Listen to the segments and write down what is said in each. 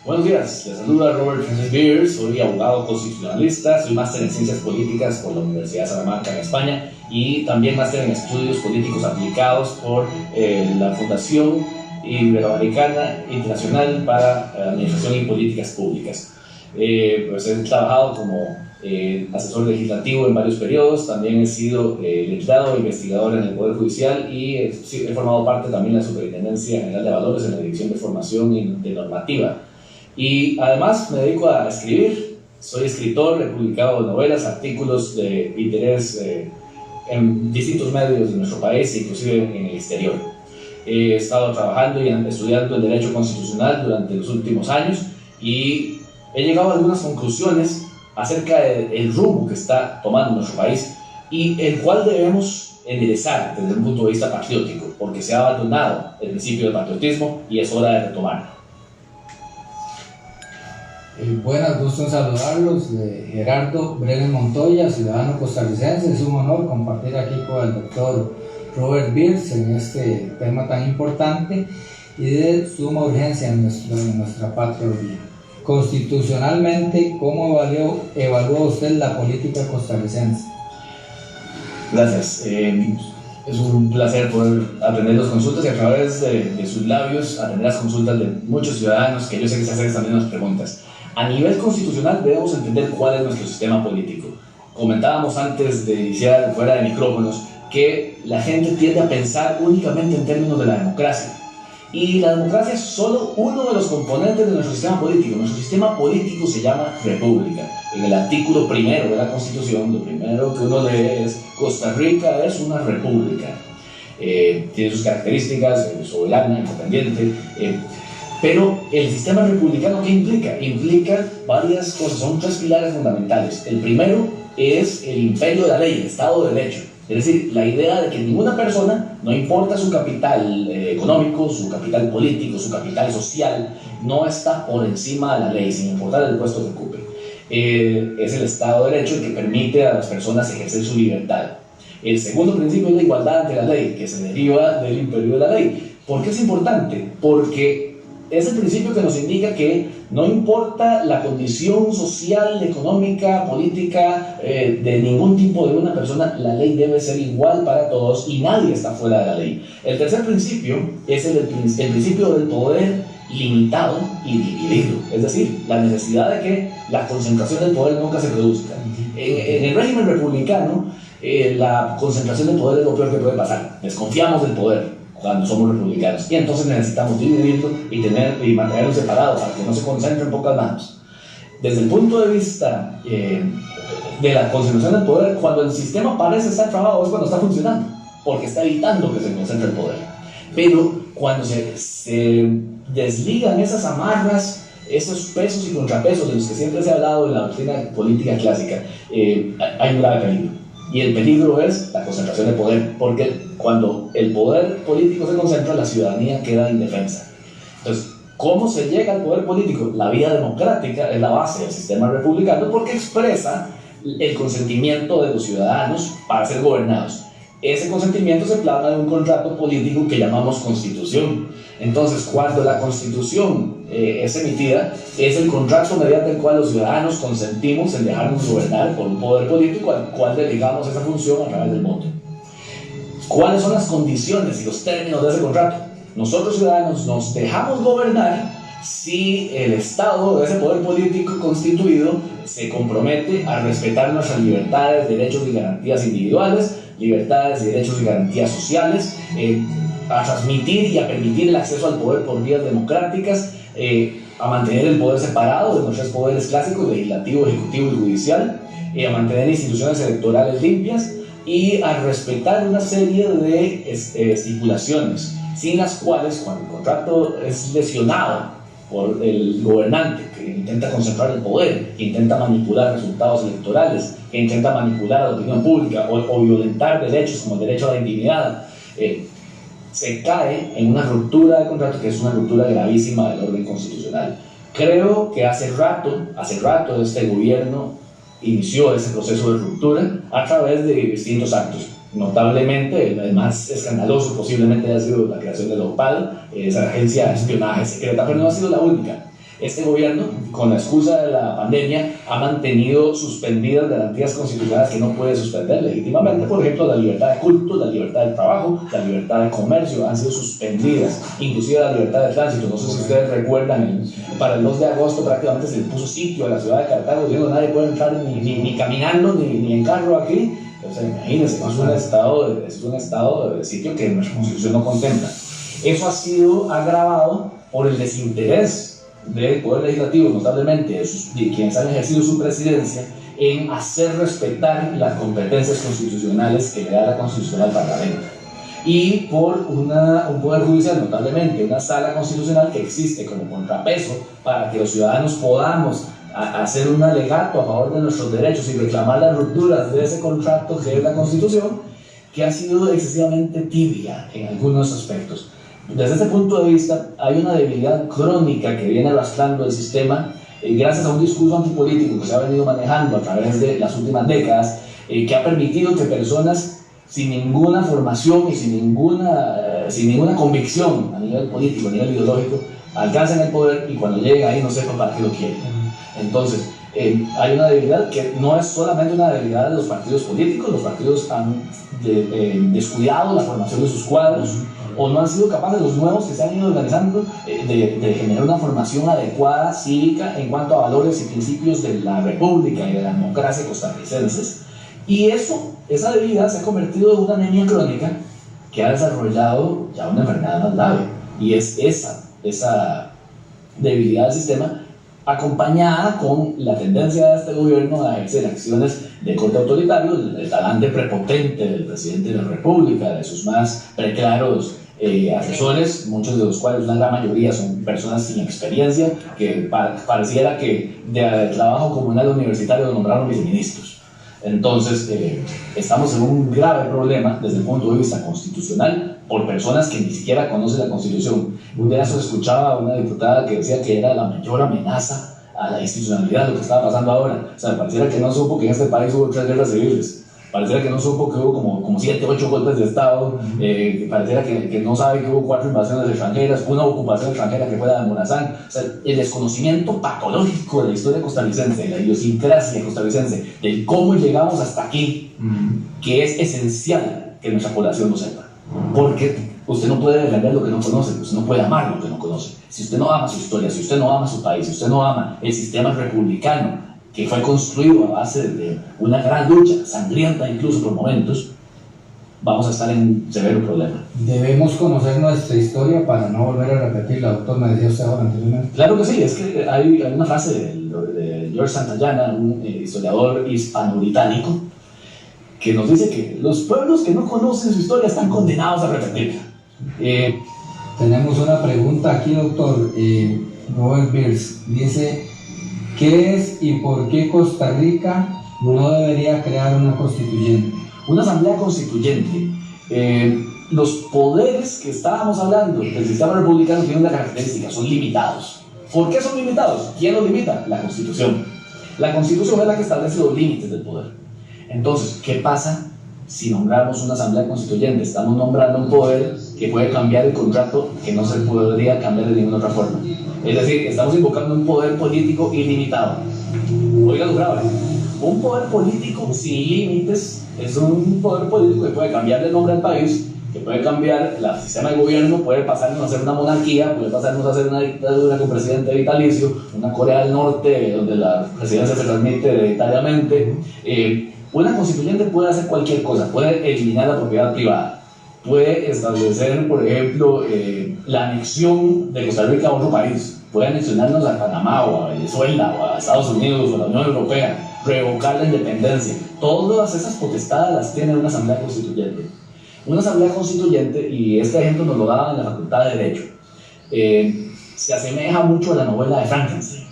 Buenos días, les saluda Robert Francis Beer, soy abogado constitucionalista, soy máster en Ciencias Políticas por la Universidad de Salamanca en España y también máster en Estudios Políticos Aplicados por la Fundación Iberoamericana Internacional para Administración y Políticas Públicas. Pues he trabajado como asesor legislativo en varios periodos, también he sido letrado e investigador en el Poder Judicial y he formado parte también de la Superintendencia General de Valores en la Dirección de Formación y de Normativa. Y además me dedico a escribir, soy escritor, he publicado novelas, artículos de interés en distintos medios de nuestro país, inclusive en el exterior. He estado trabajando y estudiando el derecho constitucional durante los últimos años y he llegado a algunas conclusiones acerca del rumbo que está tomando nuestro país y el cual debemos enderezar desde un punto de vista patriótico, porque se ha abandonado el principio del patriotismo y es hora de retomarlo. Buenas, gusto en saludarlos. Gerardo Brenes Montoya, ciudadano costarricense. Es un honor compartir aquí con el doctor Robert Beers en este tema tan importante y de suma urgencia en nuestra patria hoy día. Constitucionalmente, ¿cómo evalúa usted la política costarricense? Gracias. Es un placer poder atender las consultas y a través de sus labios atender las consultas de muchos ciudadanos que yo sé que se hacen estas mismas preguntas. A nivel constitucional debemos entender cuál es nuestro sistema político. Comentábamos antes de iniciar fuera de micrófonos que la gente tiende a pensar únicamente en términos de la democracia. Y la democracia es solo uno de los componentes de nuestro sistema político. Nuestro sistema político se llama república. En el artículo primero de la Constitución, lo primero que uno lee es: Costa Rica es una república. Tiene sus características, soberana, independiente. Pero el sistema republicano, ¿qué implica? Implica varias cosas, son tres pilares fundamentales. El primero es el imperio de la ley, el Estado de Derecho. Es decir, la idea de que ninguna persona, no importa su capital económico, su capital político, su capital social, no está por encima de la ley, sin importar el puesto que ocupe. Es el Estado de Derecho el que permite a las personas ejercer su libertad. El segundo principio es la igualdad ante la ley, que se deriva del imperio de la ley. ¿Por qué es importante? Porque es el principio que nos indica que no importa la condición social, económica, política, de ningún tipo de una persona, la ley debe ser igual para todos y nadie está fuera de la ley. El tercer principio es el principio del poder limitado y dividido, es decir, la necesidad de que la concentración del poder nunca se produzca. En el régimen republicano, la concentración del poder es lo peor que puede pasar. Desconfiamos del poder cuando somos republicanos y entonces necesitamos dividirlo y mantenerlo separado para que no se concentre en pocas manos. Desde el punto de vista de la concentración del poder, cuando el sistema parece estar trabado es cuando está funcionando, porque está evitando que se concentre el poder. Pero cuando se desligan esas amarras, esos pesos y contrapesos de los que siempre se ha hablado en la doctrina política clásica, hay un grave peligro. Y el peligro es la concentración de poder, porque cuando el poder político se concentra, la ciudadanía queda indefensa. Entonces, ¿cómo se llega al poder político? La vía democrática es la base del sistema republicano porque expresa el consentimiento de los ciudadanos para ser gobernados. Ese consentimiento se plasma en un contrato político que llamamos Constitución. Entonces, cuando la Constitución es emitida, es el contrato mediante el cual los ciudadanos consentimos en dejarnos gobernar por un poder político al cual delegamos esa función a través del voto. ¿Cuáles son las condiciones y los términos de ese contrato? Nosotros, ciudadanos, nos dejamos gobernar si el Estado, de ese poder político constituido, se compromete a respetar nuestras libertades, derechos y garantías individuales, libertades, derechos y garantías sociales, a transmitir y a permitir el acceso al poder por vías democráticas, a mantener el poder separado de nuestros poderes clásicos, legislativo, ejecutivo y judicial, a mantener instituciones electorales limpias y a respetar una serie de estipulaciones, sin las cuales, cuando el contrato es lesionado por el gobernante que intenta concentrar el poder, que intenta manipular resultados electorales, que intenta manipular a la opinión pública o violentar derechos como el derecho a la intimidad, se cae en una ruptura de contrato que es una ruptura gravísima del orden constitucional. Creo que hace rato este gobierno inició ese proceso de ruptura a través de distintos actos. Notablemente, el más escandaloso posiblemente ha sido la creación de la OPAL, esa agencia de espionaje secreta, pero no ha sido la única. Este gobierno, con la excusa de la pandemia, ha mantenido suspendidas garantías constitucionales que no puede suspender legítimamente. Por ejemplo, la libertad de culto, la libertad de trabajo, la libertad de comercio han sido suspendidas, inclusive la libertad de tránsito. No sé si ustedes recuerdan, para el 2 de agosto prácticamente se le puso sitio a la ciudad de Cartago, diciendo nadie puede entrar ni caminando ni en carro aquí. O sea, imagínense, es un estado de sitio que nuestra Constitución no contempla. Eso ha sido agravado por el desinterés del Poder Legislativo, notablemente de quienes han ejercido su presidencia, en hacer respetar las competencias constitucionales que le da la Constitución al Parlamento. Y por un Poder Judicial, notablemente, una sala constitucional que existe como contrapeso para que los ciudadanos podamos hacer un alegato a favor de nuestros derechos y reclamar las rupturas de ese contrato que es la Constitución, que ha sido excesivamente tibia en algunos aspectos. Desde este punto de vista, hay una debilidad crónica que viene arrastrando el sistema gracias a un discurso antipolítico que se ha venido manejando a través de las últimas décadas, que ha permitido que personas sin ninguna formación y sin ninguna convicción a nivel político, a nivel ideológico, alcancen el poder y cuando lleguen ahí no sepan para qué lo quieren. Entonces, hay una debilidad que no es solamente una debilidad de los partidos políticos. Los partidos han descuidado la formación de sus cuadros o no han sido capaces, los nuevos que se han ido organizando, de generar una formación adecuada, cívica, en cuanto a valores y principios de la república y de la democracia costarricenses. Y esa debilidad se ha convertido en una anemia crónica que ha desarrollado ya una enfermedad más grave, y es esa debilidad del sistema, acompañada con la tendencia de este gobierno a ejercer acciones de corte autoritario, el talante prepotente del presidente de la República, de sus más preclaros asesores, muchos de los cuales, la gran mayoría, son personas sin experiencia, que pareciera que de trabajo comunal universitario lo nombraron viceministros. Entonces, estamos en un grave problema desde el punto de vista constitucional por personas que ni siquiera conocen la Constitución. Un día se escuchaba a una diputada que decía que era la mayor amenaza a la institucionalidad lo que estaba pasando ahora. O sea, pareciera que no supo que en este país hubo 3 guerras civiles. Pareciera que no supo que hubo como 7, 8 golpes de Estado. Pareciera que no sabe que hubo 4 invasiones extranjeras, una ocupación extranjera que fue la de Morazán. O sea, el desconocimiento patológico de la historia costarricense, de la idiosincrasia costarricense, de cómo llegamos hasta aquí, que es esencial que nuestra población lo sepa. Porque usted no puede defender lo que no conoce, usted no puede amar lo que no conoce. Si usted no ama su historia, si usted no ama su país, si usted no ama el sistema republicano que fue construido a base de una gran lucha, sangrienta incluso por momentos, vamos a estar en severo problema. Debemos conocer nuestra historia para no volver a repetirla, doctor, me decía usted ahora anteriormente. Claro que sí, es que hay una frase de George Santayana, un historiador hispano-británico, que nos dice que los pueblos que no conocen su historia están condenados a repetirla. Tenemos una pregunta aquí, doctor. Robert Beers dice: ¿qué es y por qué Costa Rica no debería crear una constituyente? Una asamblea constituyente. Los poderes que estábamos hablando del sistema republicano tienen una característica: son limitados. ¿Por qué son limitados? ¿Quién los limita? La Constitución. La Constitución es la que establece los límites del poder. Entonces, ¿qué pasa si nombramos una asamblea constituyente? Estamos nombrando un poder que puede cambiar el contrato, que no se podría cambiar de ninguna otra forma. Es decir, estamos invocando un poder político ilimitado. Oiga lo grave, un poder político sin límites es un poder político que puede cambiar el nombre del país, que puede cambiar el sistema de gobierno, puede pasarnos a ser una monarquía, puede pasarnos a ser una dictadura con presidente vitalicio, una Corea del Norte donde la presidencia se transmite hereditariamente. Una constituyente puede hacer cualquier cosa, puede eliminar la propiedad privada, puede establecer, por ejemplo, la anexión de Costa Rica a otro país, puede anexionarnos a Panamá o a Venezuela o a Estados Unidos o a la Unión Europea, revocar la independencia. Todas esas potestades las tiene una asamblea constituyente. Una asamblea constituyente, y este ejemplo nos lo daba en la Facultad de Derecho, se asemeja mucho a la novela de Frankenstein.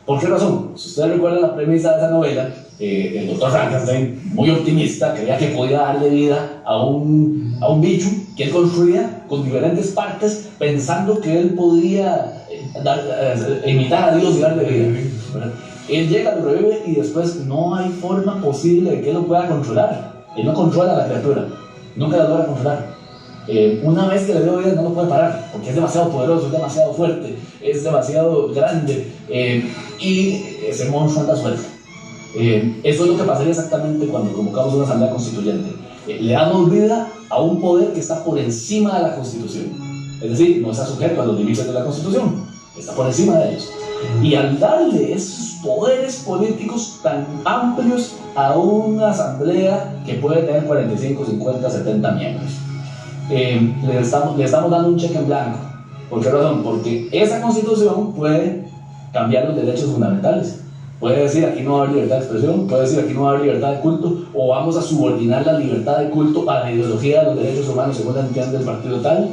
¿Por qué razón? Si ustedes recuerdan la premisa de esa novela, el doctor Frankenstein, muy optimista, creía que podía darle vida a un bicho que él construía con diferentes partes, pensando que él podía imitar a Dios y darle vida, ¿verdad? Él llega, lo revive y después no hay forma posible de que él lo pueda controlar. Él no controla a la criatura, nunca la logra controlar. Una vez que le dio vida no lo puede parar, porque es demasiado poderoso, es demasiado fuerte, es demasiado grande, y ese monstruo anda suelto. Eso es lo que pasaría exactamente cuando convocamos una asamblea constituyente. Le damos vida a un poder que está por encima de la Constitución, es decir, no está sujeto a los límites de la Constitución, está por encima de ellos. Y al darle esos poderes políticos tan amplios a una asamblea que puede tener 45, 50, 70 miembros, le estamos dando un cheque en blanco. ¿Por qué razón? Porque esa Constitución puede cambiar los derechos fundamentales. Puede decir aquí no va a haber libertad de expresión, puede decir aquí no va a haber libertad de culto, o vamos a subordinar la libertad de culto a la ideología de los derechos humanos según la entiende el partido tal.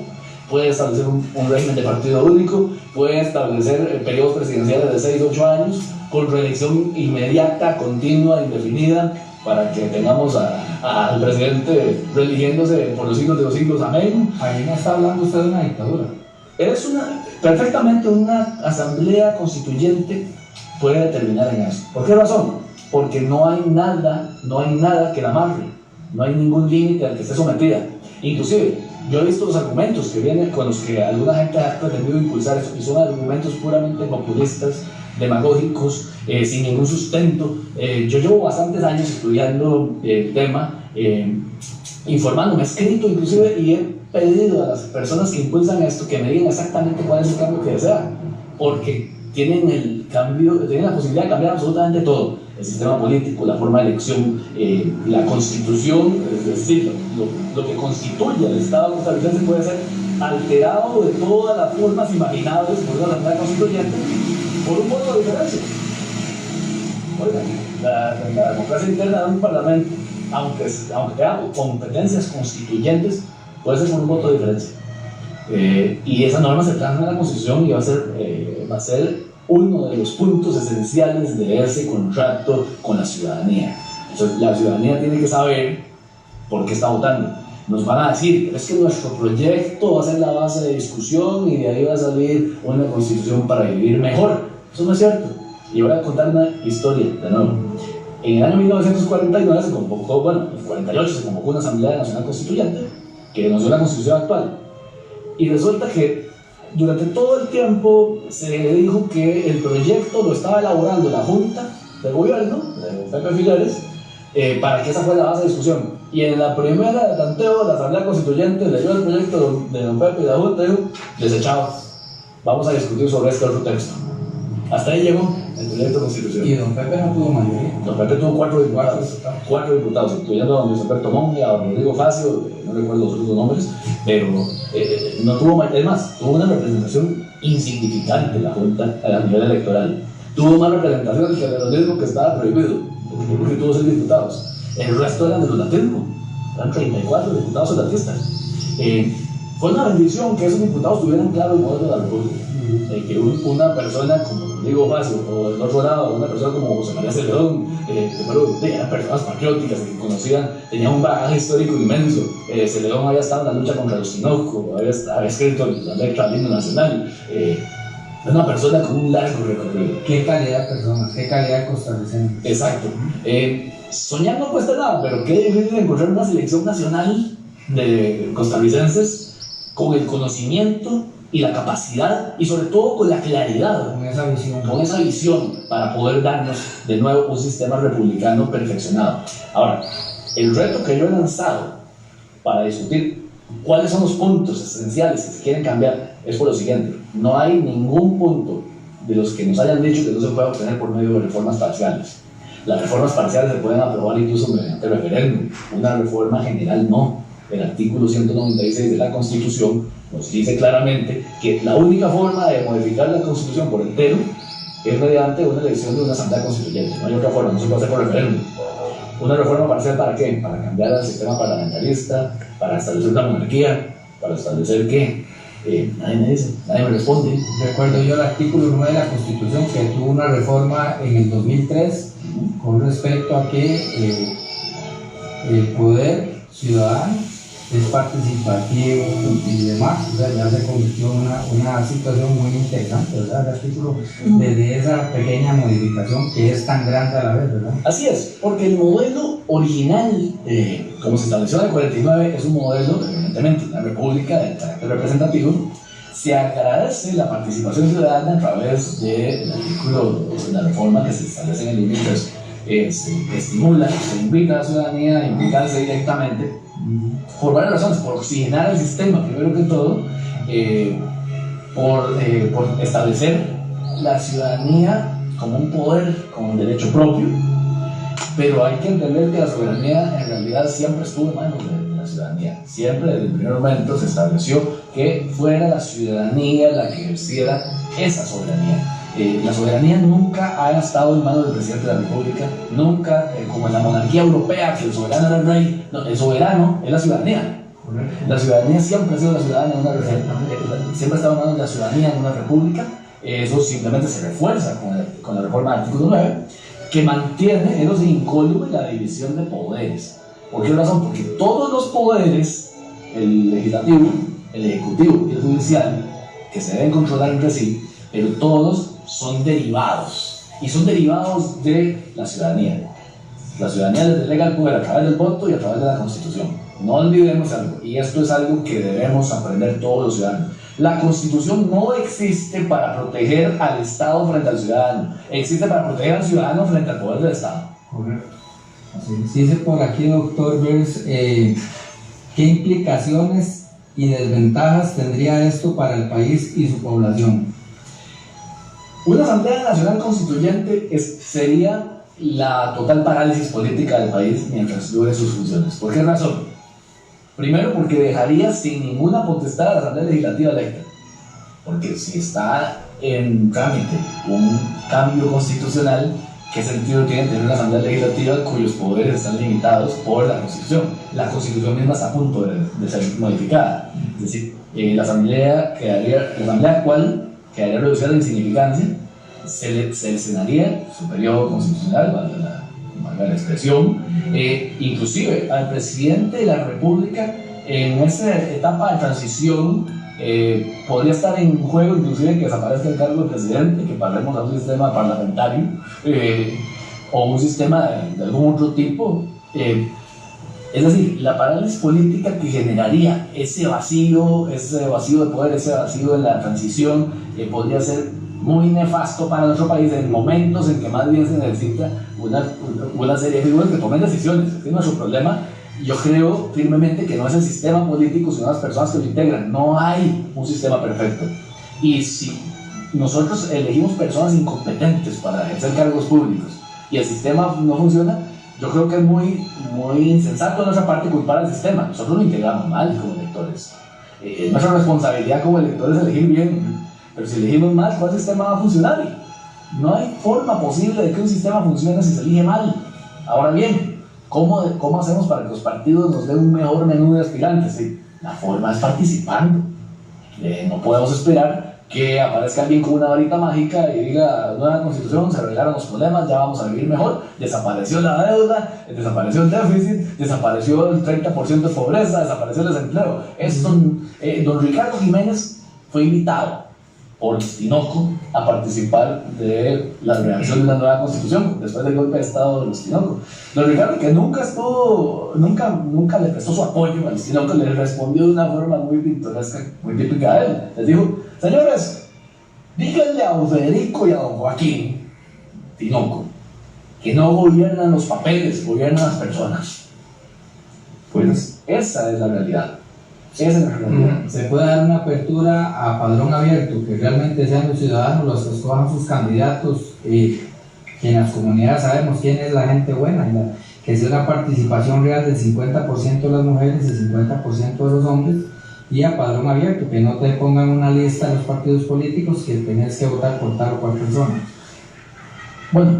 Puede establecer un régimen de partido único, puede establecer periodos presidenciales de 6, 8 años con reelección inmediata, continua, indefinida, para que tengamos al presidente religiéndose por los siglos de los siglos, amén. Ahí no está hablando usted de una dictadura. Perfectamente una asamblea constituyente puede determinar en eso. ¿Por qué razón? Porque no hay nada que la amarre, no hay ningún límite al que esté sometida. Inclusive, yo he visto los argumentos que vienen con los que alguna gente ha pretendido impulsar eso, y son argumentos puramente populistas, demagógicos, sin ningún sustento. Yo llevo bastantes años estudiando el tema, informándome, he escrito inclusive, y he pedido a las personas que impulsan esto que me digan exactamente cuál es el cambio que desean, porque tienen la posibilidad de cambiar absolutamente todo: el sistema político, la forma de elección, la constitución, es decir, lo que constituye el Estado costarricense puede ser alterado de todas las formas imaginables por una asamblea constituyente por un voto de diferencia. Oigan, la democracia interna de un parlamento, aunque tenga competencias constituyentes, puede ser por un voto de diferencia. Y esa norma se plasma en la Constitución y va a ser uno de los puntos esenciales de ese contrato con la ciudadanía. Entonces, la ciudadanía tiene que saber por qué está votando. Nos van a decir, es que nuestro proyecto va a ser la base de discusión y de ahí va a salir una constitución para vivir mejor. Eso no es cierto. Y voy a contar una historia de nuevo. En el año 1949 se convocó, en el 48 se convocó una Asamblea Nacional Constituyente que denunció la Constitución actual. Y resulta que durante todo el tiempo se dijo que el proyecto lo estaba elaborando la Junta de Gobierno, de Pepe Figueres, para que esa fuera la base de discusión. Y en la primera de tanteo, la Asamblea Constituyente leyó el proyecto de don Pepe y la Junta y dijo: desechado, vamos a discutir sobre este otro texto. Hasta ahí llegó el proyecto constitucional. Y don Pepe no tuvo mayoría. Don Pepe tuvo 4 diputados, incluyendo a don Luis Alberto Monge, a don Rodrigo Facio, no recuerdo los otros nombres, pero no tuvo, es más, tuvo una representación insignificante la Junta a nivel electoral. Tuvo más representación que el federalismo, que estaba prohibido, porque tuvo 6 diputados. El resto eran de los latinos, eran 34 diputados solatistas. Fue una bendición que esos diputados tuvieran claro el modelo de la República. Que una persona como Rodrigo Facio, o del otro lado, una persona como José María Celedón, eran personas patrióticas que conocían, tenían un bagaje histórico inmenso. Celedón había estado en la lucha contra los Tinoco, había escrito la letra al himno nacional. Una persona con un largo recorrido. ¿Qué calidad de personas? ¿Qué calidad de costarricenses? Exacto. Soñar no cuesta nada, pero qué difícil encontrar una selección nacional de costarricenses con el conocimiento y la capacidad, y sobre todo con la claridad, con esa visión para poder darnos de nuevo un sistema republicano perfeccionado. Ahora, el reto que yo he lanzado para discutir cuáles son los puntos esenciales que se quieren cambiar es por lo siguiente: no hay ningún punto de los que nos hayan dicho que no se puede obtener por medio de reformas parciales. Las reformas parciales se pueden aprobar incluso mediante referéndum, una reforma general no. El artículo 196 de la Constitución nos dice claramente que la única forma de modificar la Constitución por entero es mediante una elección de una Asamblea Constituyente. No hay otra forma, no se puede hacer por referéndum. ¿Una reforma parcial para qué? Para cambiar el sistema parlamentarista, para establecer una monarquía, para establecer qué. Nadie me dice, nadie me responde. Recuerdo yo el artículo 9 de la Constitución que tuvo una reforma en el 2003 con respecto a que el poder ciudadano es participativo y demás. O sea, ya se convirtió en una situación muy interesante, ¿verdad? El artículo, desde esa pequeña modificación que es tan grande a la vez, ¿verdad? Así es, porque el modelo original como se estableció en el 49, es un modelo, evidentemente, una república de carácter representativo. Se agradece la participación ciudadana a través del artículo de la reforma que se establece en el 2003. Se estimula, se invita a la ciudadanía a implicarse directamente por varias razones: por oxigenar el sistema, primero que todo, por establecer la ciudadanía como un poder, como un derecho propio. Pero hay que entender que la soberanía en realidad siempre estuvo en manos de la ciudadanía. Siempre desde el primer momento se estableció que fuera la ciudadanía la que ejerciera esa soberanía. La soberanía nunca ha estado en manos del presidente de la República, nunca, como en la monarquía europea, que el soberano era el rey. No, el soberano es la ciudadanía. La ciudadanía siempre ha sido la ciudadanía siempre ha estado en manos de la ciudadanía en una república. Eso simplemente se refuerza con la reforma del artículo 9, que mantiene, eso sí, incólume la división de poderes. ¿Por qué razón? Porque todos los poderes, el legislativo, el ejecutivo y el judicial, que se deben controlar entre sí, pero todos son derivados, y son derivados de la ciudadanía. La ciudadanía les delega el poder a través del voto y a través de la Constitución. No olvidemos algo, y esto es algo que debemos aprender todos los ciudadanos. La Constitución no existe para proteger al Estado frente al ciudadano, existe para proteger al ciudadano frente al poder del Estado. Correcto. Así dice por aquí, doctor Beers, ¿qué implicaciones y desventajas tendría esto para el país y su población? Una Asamblea Nacional Constituyente sería la total parálisis política del país mientras dure sus funciones. ¿Por qué razón? Primero, porque dejaría sin ninguna potestad a la Asamblea Legislativa electa. Porque si está en trámite un cambio constitucional, ¿qué sentido tiene tener una Asamblea Legislativa cuyos poderes están limitados por la Constitución? La Constitución misma está a punto de ser modificada. Es decir, la Asamblea actual quedaría reducida a la insignificancia, se le cercenaría su periodo constitucional, valga la expresión, inclusive al presidente de la República en esa etapa de transición podría estar en juego inclusive que desaparezca el cargo de presidente, que pasemos a un sistema parlamentario o un sistema de algún otro tipo. Es decir, la parálisis política que generaría ese vacío de poder, ese vacío de la transición, podría ser muy nefasto para nuestro país en momentos en que más bien se necesita una serie de figuras que tomen decisiones. Este es nuestro problema. Yo creo firmemente que no es el sistema político, sino las personas que lo integran. No hay un sistema perfecto. Y si nosotros elegimos personas incompetentes para ejercer cargos públicos y el sistema no funciona, yo creo que es muy insensato de nuestra parte culpar al sistema. Nosotros lo integramos mal como electores. Nuestra responsabilidad como electores es elegir bien. Pero si elegimos mal, ¿cuál sistema va a funcionar? No hay forma posible de que un sistema funcione si se elige mal. Ahora bien, ¿cómo hacemos para que los partidos nos den un mejor menú de aspirantes? ¿Sí? La forma es participando. No podemos esperar que aparezca alguien con una varita mágica y diga: nueva constitución, se arreglaron los problemas, ya vamos a vivir mejor. Desapareció la deuda, desapareció el déficit, desapareció el 30% de pobreza, desapareció el desempleo. Don Ricardo Jiménez fue invitado por Tinoco a participar de la redacción de una nueva constitución después del golpe de estado de los Tinoco. Don Ricardo, que nunca le prestó su apoyo al Tinoco, le respondió de una forma muy pintoresca, muy típica de él. Les dijo: señores, díganle a don Federico y a don Joaquín Tinoco que no gobiernan los papeles, gobiernan las personas. Pues esa es la realidad. Se puede dar una apertura a padrón abierto, que realmente sean los ciudadanos los que escojan sus candidatos, que en las comunidades sabemos quién es la gente buena, que sea una participación real del 50% de las mujeres y el 50% de los hombres, y a padrón abierto, que no te pongan una lista de los partidos políticos que tenés que votar por tal o cual persona. Bueno,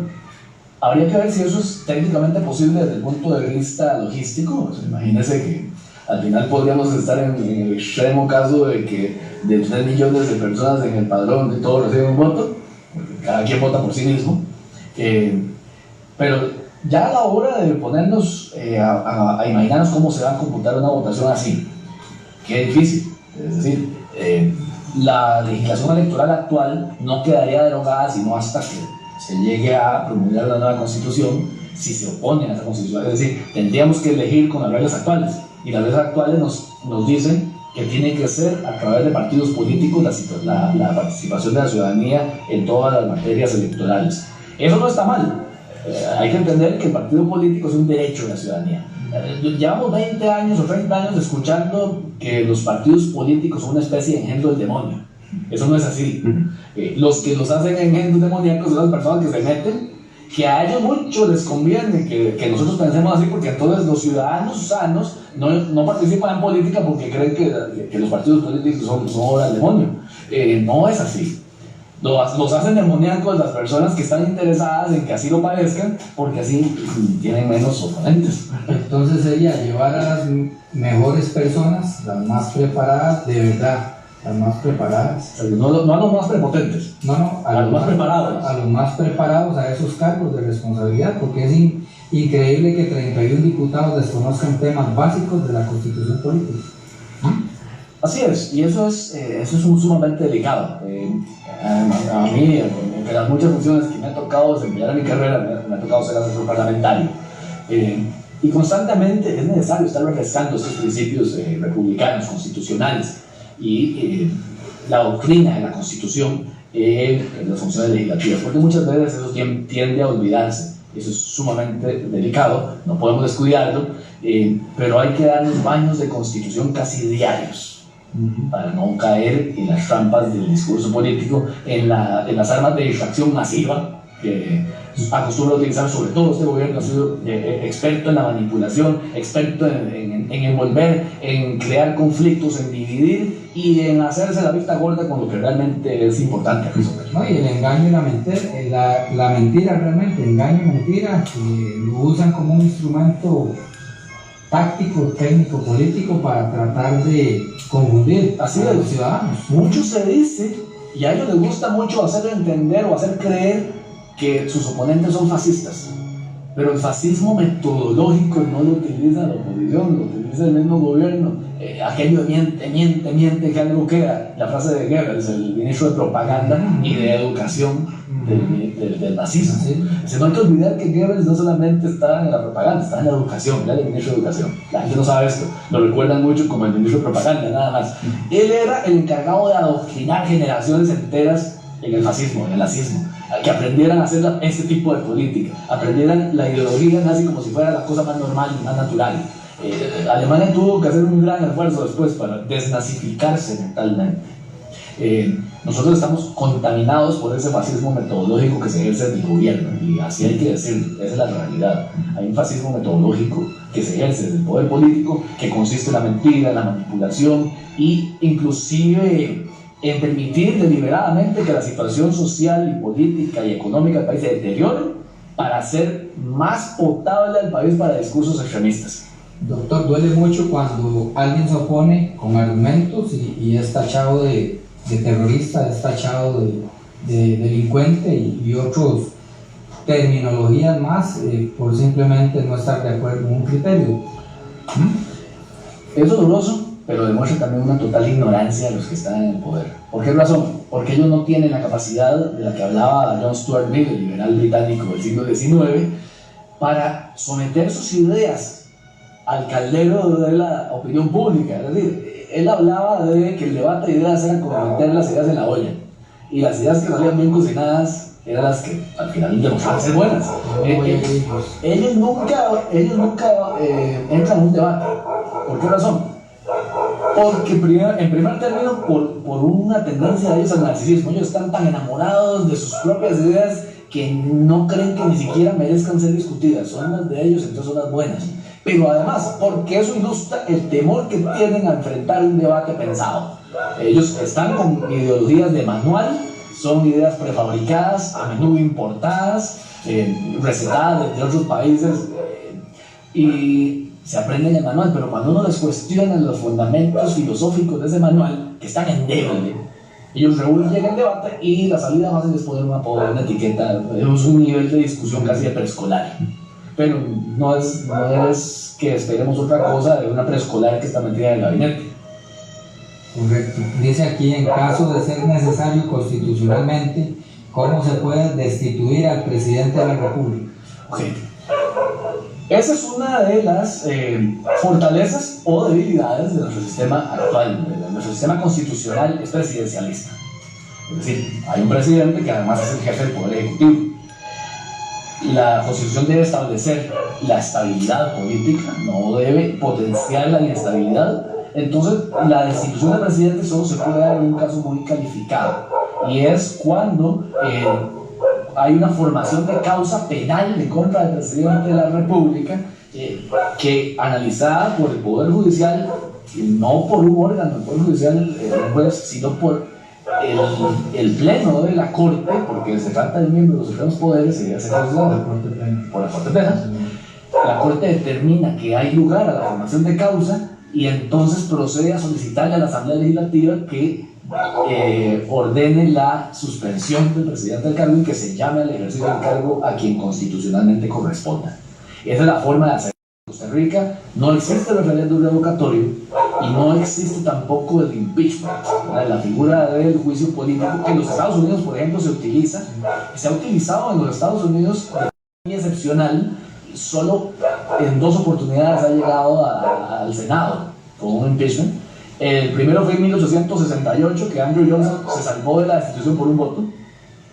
habría que ver si eso es técnicamente posible desde el punto de vista logístico. Pues imagínese que al final podríamos estar en el extremo caso de que de 3 millones de personas en el padrón de todos reciben un voto, porque cada quien vota por sí mismo. Pero ya a la hora de ponernos a imaginarnos cómo se va a computar una votación así, que es difícil. Es decir, la legislación electoral actual no quedaría derogada sino hasta que se llegue a promulgar una nueva constitución. si se opone a esa constitución. Es decir, tendríamos que elegir con las reglas actuales, y las reglas actuales nos dicen que tiene que ser a través de partidos políticos la participación de la ciudadanía en todas las materias electorales. Eso no está mal. Hay que entender que el partido político es un derecho de la ciudadanía. Llevamos 20 años o 30 años escuchando que los partidos políticos son una especie de engendro del demonio. Eso no es así. Los que los hacen engendros demoníacos son las personas que se meten, que a ellos mucho les conviene que nosotros pensemos así, porque entonces los ciudadanos sanos no participan en política porque creen que los partidos políticos son obra del demonio. No es así. Los hacen demoníacos las personas que están interesadas en que así lo parezcan, porque así tienen menos oponentes. Entonces sería llevar a las mejores personas, las más preparadas, de verdad, las más preparadas. No a los más prepotentes. No, a los más preparados. A los más preparados a esos cargos de responsabilidad, porque es increíble que 31 diputados desconozcan temas básicos de la Constitución política. Así es, y eso es sumamente delicado. A mí, entre las muchas funciones que me ha tocado desempeñar en mi carrera, me ha tocado ser asesor parlamentario. Y constantemente es necesario estar refrescando estos principios republicanos, constitucionales, y la doctrina de la Constitución en las funciones legislativas, porque muchas veces eso tiende a olvidarse. Eso es sumamente delicado, no podemos descuidarlo, pero hay que darles baños de Constitución casi diarios para no caer en las trampas del discurso político, en las armas de distracción masiva que acostumbra utilizar. Sobre todo este gobierno ha sido experto en la manipulación, experto en envolver, en crear conflictos, en dividir y en hacerse la vista gorda con lo que realmente es importante resolver. No, y el engaño y la mentira realmente, engaño y mentira, lo usan como un instrumento táctico, técnico, político para tratar de confundir a los ciudadanos. Mucho se dice, y a ellos les gusta mucho hacer entender o hacer creer que sus oponentes son fascistas, pero el fascismo metodológico no lo utiliza la oposición, lo utiliza el mismo gobierno. Aquello miente, que algo queda. La frase de Goebbels, el ministro de propaganda y de educación del nazismo. Se no hay que olvidar que Goebbels no solamente está en la propaganda, está en la educación, era el ministro de educación. La gente no sabe esto, lo recuerdan mucho como el ministro de propaganda, nada más. Él era el encargado de adoctrinar generaciones enteras en el fascismo, en el nazismo, que aprendieran a hacer este tipo de política, aprendieran la ideología nazi como si fuera la cosa más normal y más natural. Alemania tuvo que hacer un gran esfuerzo después para desnazificarse mentalmente. Nosotros estamos contaminados por ese fascismo metodológico que se ejerce en el gobierno, y así hay que decirlo, esa es la realidad. Hay un fascismo metodológico que se ejerce desde el poder político, que consiste en la mentira, en la manipulación e inclusive en permitir deliberadamente que la situación social y política y económica del país se deteriore para hacer más potable al país para discursos extremistas. Doctor, duele mucho cuando alguien se opone con argumentos y es tachado de terrorista, es tachado de delincuente y otros terminologías más por simplemente no estar de acuerdo con un criterio. Es doloroso, pero demuestra también una total ignorancia de los que están en el poder. ¿Por qué razón? Porque ellos no tienen la capacidad de la que hablaba John Stuart Mill, el liberal británico del siglo XIX, para someter sus ideas al caldero de la opinión pública. Es decir, él hablaba de que el debate de ideas era como meter las ideas en la olla, y las ideas que salían bien cocinadas eran las que al final demostraban ser buenas. Ellos nunca entran en un debate. ¿Por qué razón? Porque en primer término por una tendencia de ellos al narcisismo. Ellos están tan enamorados de sus propias ideas que no creen que ni siquiera merezcan ser discutidas. Son las de ellos, entonces son las buenas. Pero además, porque eso ilustra el temor que tienen a enfrentar un debate pensado. Ellos están con ideologías de manual, son ideas prefabricadas, a menudo importadas, recetadas de otros países, y se aprenden el manual, pero cuando uno les cuestiona los fundamentos filosóficos de ese manual, que están endeble, ellos rehuyen el debate y la salida más es poner un apodo, una etiqueta. Es un nivel de discusión casi de preescolar. Pero no es que esperemos otra cosa de una preescolar que está metida en el gabinete. Correcto. Dice aquí, en caso de ser necesario constitucionalmente, ¿cómo se puede destituir al presidente de la República? Okay. Esa es una de las fortalezas o debilidades de nuestro sistema actual. Nuestro sistema constitucional es presidencialista. Es decir, hay un presidente que además es el jefe del poder ejecutivo. La Constitución debe establecer la estabilidad política, no debe potenciar la inestabilidad. Entonces, la destitución del presidente solo se puede dar en un caso muy calificado, y es cuando hay una formación de causa penal en contra del presidente de la República, que analizada por el Poder Judicial, no por un órgano del Poder Judicial, sino por el Pleno de la Corte, porque se trata del miembro de los supremos poderes, y por la Corte Plena. La Corte determina que hay lugar a la formación de causa y entonces procede a solicitarle a la Asamblea Legislativa que ordene la suspensión del presidente del cargo y que se llame al ejercicio del cargo a quien constitucionalmente corresponda. Esa es la forma de hacerlo. En Costa Rica no existe el referéndum revocatorio y no existe tampoco el impeachment, la figura del juicio político que en los Estados Unidos, por ejemplo, se ha utilizado en los Estados Unidos de manera excepcional. Solo en 2 oportunidades ha llegado al Senado con un impeachment. El primero fue en 1868, que Andrew Johnson se salvó de la destitución por un voto.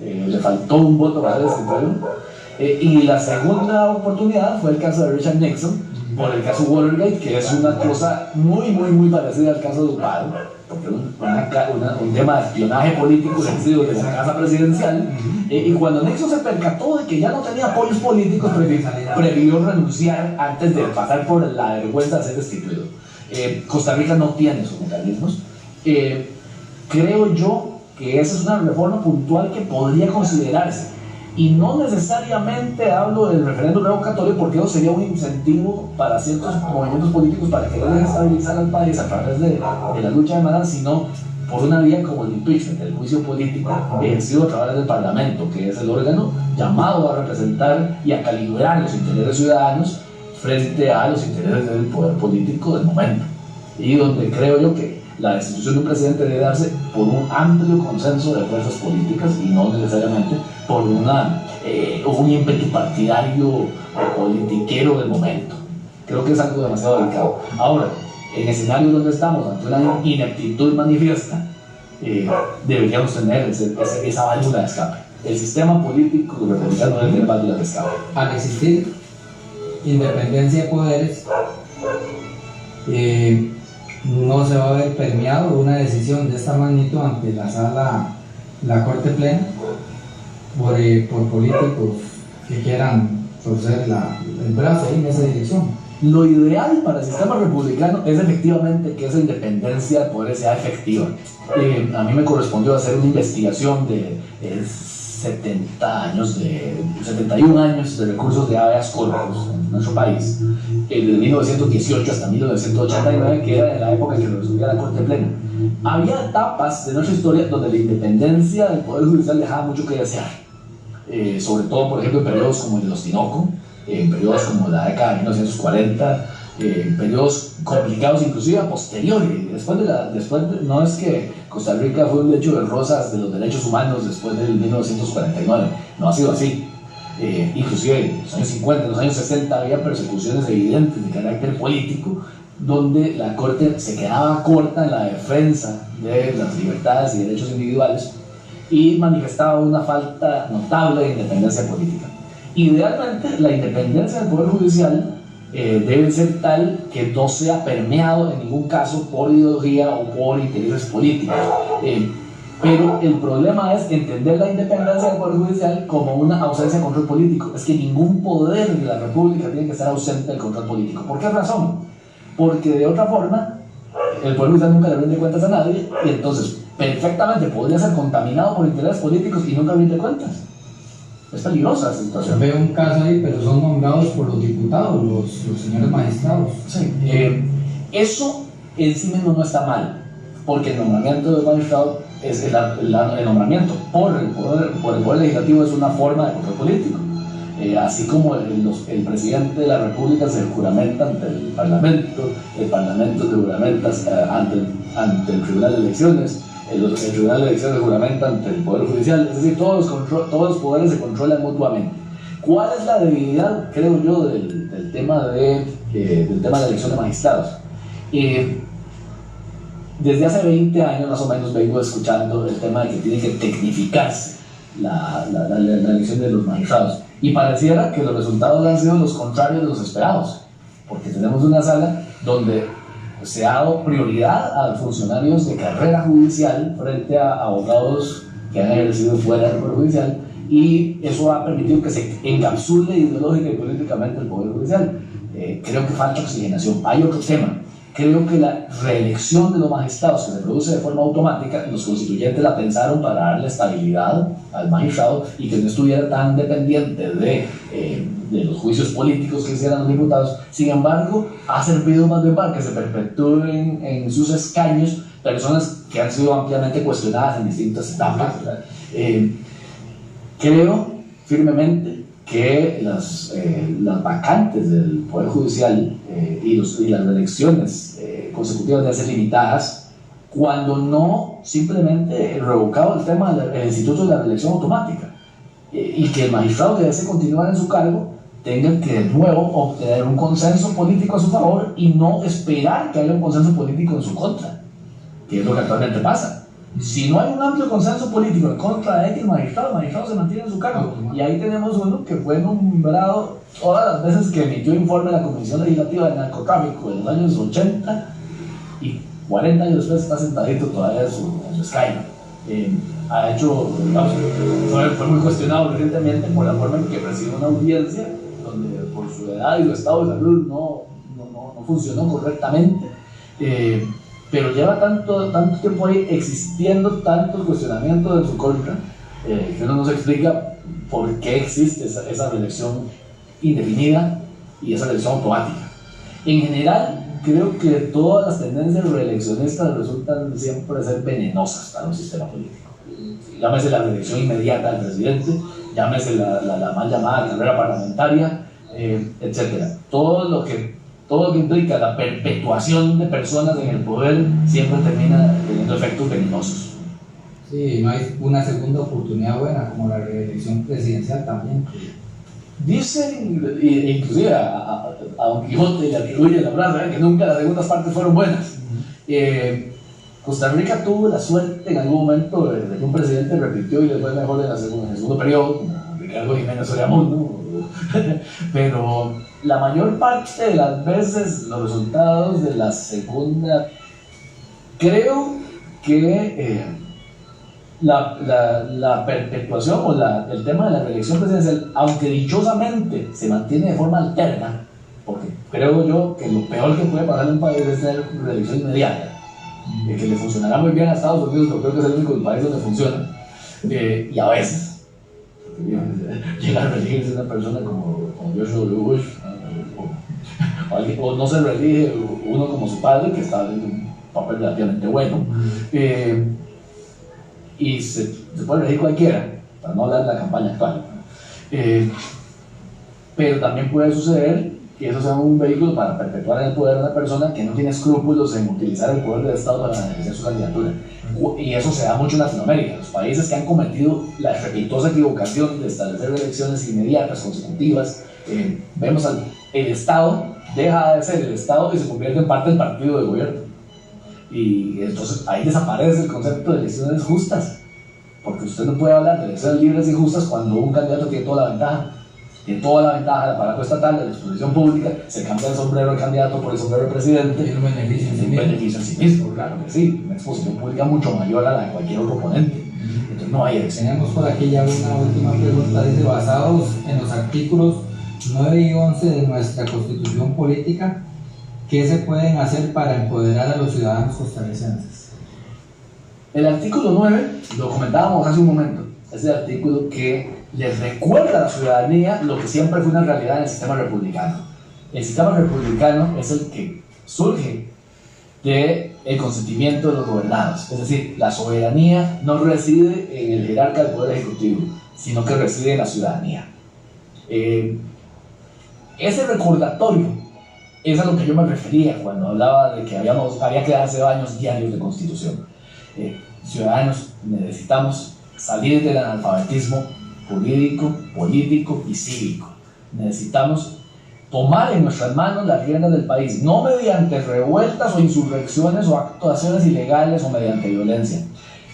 Le faltó un voto para destituirlo. Y la segunda oportunidad fue el caso de Richard Nixon, por el caso Watergate, que es una cosa muy, muy, muy parecida al caso de Upal, porque un tema de espionaje político ejercido desde la casa presidencial. Y cuando Nixon se percató de que ya no tenía apoyos políticos, prefirió renunciar antes de pasar por la vergüenza de ser destituido. Costa Rica no tiene esos mecanismos. Creo yo que esa es una reforma puntual que podría considerarse. Y no necesariamente hablo del referéndum revocatorio, porque eso sería un incentivo para ciertos movimientos políticos para querer desestabilizar al país a través de la lucha de manas, sino por una vía como el impeachment, el juicio político ejercido a través del Parlamento, que es el órgano llamado a representar y a calibrar los intereses ciudadanos frente a los intereses del poder político del momento. Y donde creo yo que la destitución de un presidente debe darse por un amplio consenso de fuerzas políticas y no necesariamente por un ímpetu partidario o politiquero del momento. Creo que es algo demasiado delicado. Ahora, en escenarios donde estamos ante una ineptitud manifiesta, deberíamos tener esa válvula de escape. El sistema político republicano debe tener válvulas de escape. Al existir independencia de poderes, no se va a ver permeado una decisión de esta magnitud ante la Corte Plena por políticos que quieran torcer el brazo en esa dirección. Lo ideal para el sistema republicano es efectivamente que esa independencia de poderes sea efectiva. A mí me correspondió hacer una investigación de 71 años de recursos de habeas corpus en nuestro país, de 1918 hasta 1989, que era en la época en que resolvía la Corte Plena. Había etapas de nuestra historia donde la independencia del Poder Judicial dejaba mucho que desear, sobre todo, por ejemplo, en periodos como el de los Tinoco, en periodos como la década de 1940, periodos complicados inclusive a posteriori. No es que Costa Rica fue un lecho de rosas de los derechos humanos después del 1949, no ha sido así. Inclusive en los años 50, en los años 60 había persecuciones evidentes de carácter político, donde la Corte se quedaba corta en la defensa de las libertades y derechos individuales y manifestaba una falta notable de independencia política. Idealmente, la independencia del Poder Judicial debe ser tal que no sea permeado en ningún caso por ideología o por intereses políticos. Pero el problema es entender la independencia del Poder Judicial como una ausencia de control político. Es que ningún poder de la República tiene que estar ausente del control político. ¿Por qué razón? Porque de otra forma, el Poder Judicial nunca le rinde cuentas a nadie y entonces perfectamente podría ser contaminado por intereses políticos y nunca rinde cuentas. Es peligrosa esa situación. Veo un caso ahí, pero son nombrados por los diputados, los señores magistrados. Sí. Eso en sí mismo no está mal, porque el nombramiento del magistrado es el nombramiento por el poder legislativo es una forma de control político. Así como el presidente de la República se juramenta ante el Parlamento se juramenta ante el Tribunal de Elecciones, el Tribunal de Elecciones se juramenta ante el Poder Judicial, es decir, todos los poderes se controlan mutuamente. ¿Cuál es la debilidad, creo yo, del tema de la elección de magistrados? Desde hace 20 años más o menos vengo escuchando el tema de que tiene que tecnificarse la elección de los magistrados, y pareciera que los resultados han sido los contrarios de los esperados, porque tenemos una sala donde se ha dado prioridad a funcionarios de carrera judicial frente a abogados que han ejercido fuera del Poder Judicial, y eso ha permitido que se encapsule ideológica y políticamente el Poder Judicial. Creo que falta oxigenación. Hay otro tema. Creo que la reelección de los magistrados, que se produce de forma automática, los constituyentes la pensaron para darle estabilidad al magistrado y que no estuviera tan dependiente de los juicios políticos que hicieran los diputados. Sin embargo, ha servido más bien para que se perpetúen en sus escaños personas que han sido ampliamente cuestionadas en distintas etapas. Creo firmemente que las vacantes del Poder Judicial y las reelecciones consecutivas deben ser limitadas, cuando no simplemente revocado el tema del instituto de la reelección automática, y que el magistrado que desee continuar en su cargo tenga que de nuevo obtener un consenso político a su favor y no esperar que haya un consenso político en su contra, que es lo que actualmente pasa. Si no hay un amplio consenso político en contra de X magistrado, el magistrado se mantiene en su cargo. Y ahí tenemos uno que fue nombrado todas las veces que emitió informe la Comisión Legislativa de Narcotráfico en los años 80, y 40 años después está sentadito todavía en su escaño. Ha hecho, fue muy cuestionado recientemente por la forma en que presidió una audiencia donde por su edad y su estado de salud no funcionó correctamente. Pero lleva tanto tiempo ahí existiendo tantos cuestionamientos en su contra, que uno no se explica por qué existe esa reelección indefinida y esa reelección automática. En general, creo que todas las tendencias reeleccionistas resultan siempre ser venenosas para un sistema político. Llámese la reelección inmediata del presidente, llámese la mal llamada carrera parlamentaria, etc. Todo lo que implica la perpetuación de personas en el poder siempre termina teniendo efectos venenosos. Sí, no hay una segunda oportunidad buena como la reelección presidencial también. Dicen, inclusive a Don Quijote le atribuye la frase que nunca las segundas partes fueron buenas. Costa Rica tuvo la suerte en algún momento de que un presidente repitió y le fue mejor en el segundo periodo, como Ricardo Jiménez Oriamón, ¿no? Pero la mayor parte de las veces los resultados de la segunda, creo que la perpetuación o el tema de la reelección presidencial, aunque dichosamente se mantiene de forma alterna, porque creo yo que lo peor que puede pasar en un país es tener reelección inmediata, que le funcionará muy bien a Estados Unidos, pero creo que es el único país donde funciona, y a veces llegar a reelegirse una persona como George W. Bush, o no se reelige uno como su padre, que está haciendo un papel relativamente bueno, y se puede elegir cualquiera, para no hablar de la campaña actual. Pero también puede suceder que eso sea un vehículo para perpetuar en el poder a una persona que no tiene escrúpulos en utilizar el poder del Estado para ejercer su candidatura. Y eso se da mucho en Latinoamérica. Los países que han cometido la estrepitosa equivocación de establecer elecciones inmediatas, consecutivas, vemos el Estado deja de ser el Estado y se convierte en parte del partido de gobierno. Y entonces ahí desaparece el concepto de elecciones justas, porque usted no puede hablar de elecciones libres y justas cuando un candidato tiene toda la ventaja. Tiene toda la ventaja del aparato estatal, de la exposición pública, se cambia el sombrero del candidato por el sombrero del presidente. Tiene un beneficio en sí mismo, claro que sí, una exposición pública mucho mayor a la de cualquier otro oponente. Entonces no hay elección. Tenemos por aquí ya una última pregunta, dice: basados en los artículos 9 y 11 de nuestra Constitución Política, ¿qué se pueden hacer para empoderar a los ciudadanos costarricenses? El artículo 9, lo comentábamos hace un momento, es el artículo que les recuerda a la ciudadanía lo que siempre fue una realidad en el sistema republicano. El sistema republicano es el que surge del consentimiento de los gobernados, es decir, la soberanía no reside en el jerarca del poder ejecutivo, sino que reside en la ciudadanía. Ese recordatorio es a lo que yo me refería cuando hablaba de que había que darse baños diarios de constitución. Ciudadanos, necesitamos salir del analfabetismo jurídico, político y cívico. Necesitamos tomar en nuestras manos las riendas del país, no mediante revueltas o insurrecciones o actuaciones ilegales o mediante violencia.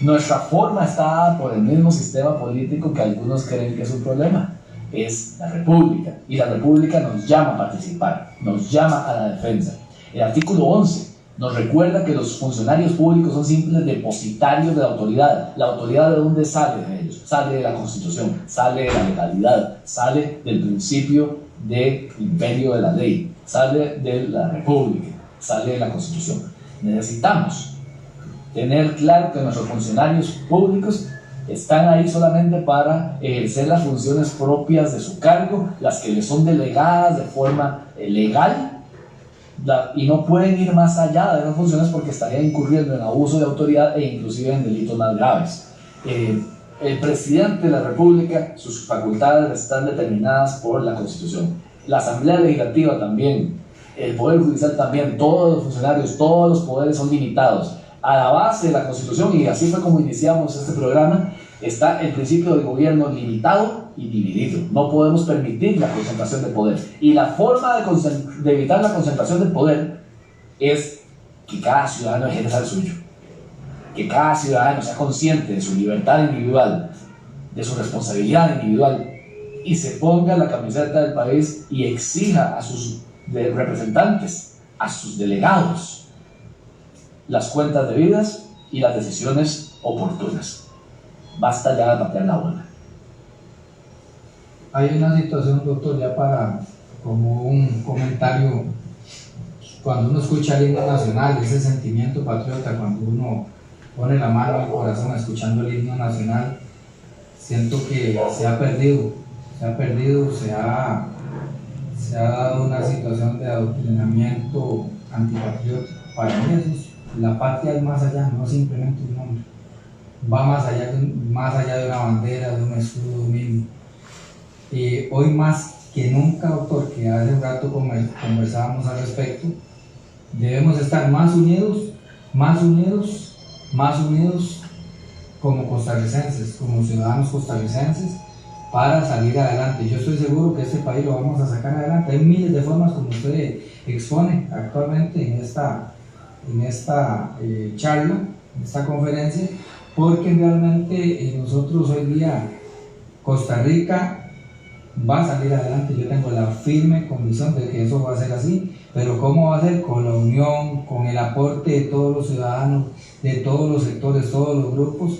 Nuestra forma está dada por el mismo sistema político que algunos creen que es un problema. Es la República, y la República nos llama a participar, nos llama a la defensa. El artículo 11 nos recuerda que los funcionarios públicos son simples depositarios de la autoridad. ¿La autoridad de dónde sale de ellos? Sale de la Constitución, sale de la legalidad, sale del principio del imperio de la ley, sale de la República, sale de la Constitución. Necesitamos tener claro que nuestros funcionarios públicos están ahí solamente para ejercer las funciones propias de su cargo, las que les son delegadas de forma legal, y no pueden ir más allá de esas funciones porque estarían incurriendo en abuso de autoridad e inclusive en delitos más graves. El presidente de la República, sus facultades están determinadas por la Constitución. La Asamblea Legislativa también, el Poder Judicial también, todos los funcionarios, todos los poderes son limitados. A la base de la Constitución, y así fue como iniciamos este programa, está el principio del gobierno limitado y dividido. No podemos permitir la concentración de poder. Y la forma de evitar la concentración de poder es que cada ciudadano ejerza el suyo. Que cada ciudadano sea consciente de su libertad individual, de su responsabilidad individual, y se ponga la camiseta del país y exija a sus representantes, a sus delegados, las cuentas debidas y las decisiones oportunas. Basta ya de patear la bola. Hay una situación, doctor, ya para como un comentario, cuando uno escucha el himno nacional, ese sentimiento patriota, cuando uno pone la mano al corazón escuchando el himno nacional, siento que se ha perdido, se ha dado una situación de adoctrinamiento antipatriótico. Para mí eso es, la patria es más allá, no simplemente un nombre, va más allá de una bandera, de un escudo, de un himno. Hoy más que nunca, doctor, que hace un rato conversábamos al respecto, debemos estar más unidos como costarricenses, como ciudadanos costarricenses, para salir adelante. Yo estoy seguro que este país lo vamos a sacar adelante. Hay miles de formas, como usted expone actualmente en esta charla, en esta conferencia, porque realmente nosotros hoy día, Costa Rica va a salir adelante. Yo tengo la firme convicción de que eso va a ser así, pero ¿cómo va a ser? Con la unión, con el aporte de todos los ciudadanos, de todos los sectores, todos los grupos,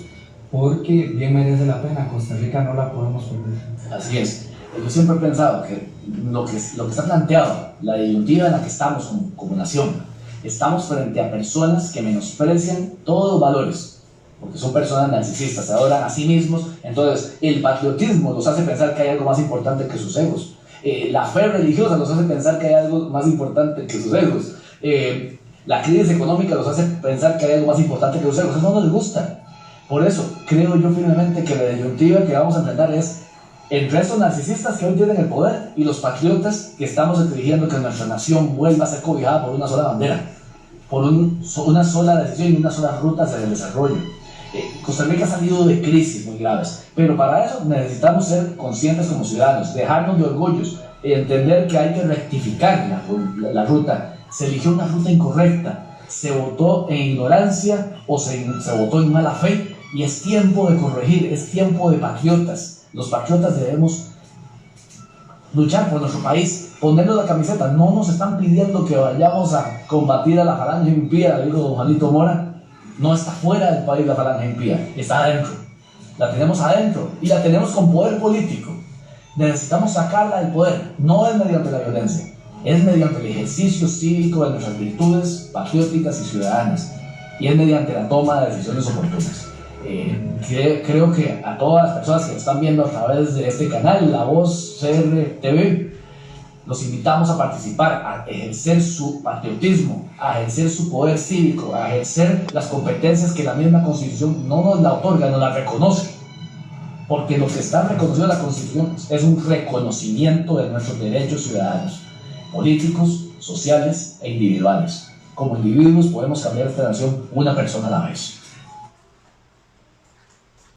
porque bien merece la pena. Costa Rica no la podemos perder. Así es. Yo siempre he pensado que lo que está planteado, la disyuntiva en la que estamos como nación, estamos frente a personas que menosprecian todos los valores, porque son personas narcisistas, se adoran a sí mismos. Entonces el patriotismo los hace pensar que hay algo más importante que sus egos, la fe religiosa los hace pensar que hay algo más importante que sus egos, la crisis económica los hace pensar que hay algo más importante que sus egos. Eso no les gusta. Por eso creo yo firmemente que la disyuntiva que vamos a enfrentar es entre estos narcisistas que hoy tienen el poder y los patriotas que estamos exigiendo que nuestra nación vuelva a ser cobijada por una sola bandera, por una sola decisión y una sola ruta hacia el desarrollo. Costa Rica ha salido de crisis muy graves, pero para eso necesitamos ser conscientes como ciudadanos, dejarnos de orgullos, entender que hay que rectificar la ruta. Se eligió una ruta incorrecta, se votó en ignorancia o se votó en mala fe, y es tiempo de corregir, es tiempo de patriotas. Los patriotas debemos luchar por nuestro país, ponernos la camiseta. No nos están pidiendo que vayamos a combatir a la falange impía, dijo don Juanito Mora. No está fuera del país la falange impía, está adentro. La tenemos adentro y la tenemos con poder político. Necesitamos sacarla del poder. No es mediante la violencia, es mediante el ejercicio cívico de nuestras virtudes patrióticas y ciudadanas, y es mediante la toma de decisiones oportunas. Creo que a todas las personas que están viendo a través de este canal, La Voz CRTV, los invitamos a participar, a ejercer su patriotismo, a ejercer su poder cívico, a ejercer las competencias que la misma Constitución no nos la otorga, nos la reconoce. Porque lo que está reconocido en la Constitución es un reconocimiento de nuestros derechos ciudadanos, políticos, sociales e individuales. Como individuos podemos cambiar esta nación una persona a la vez.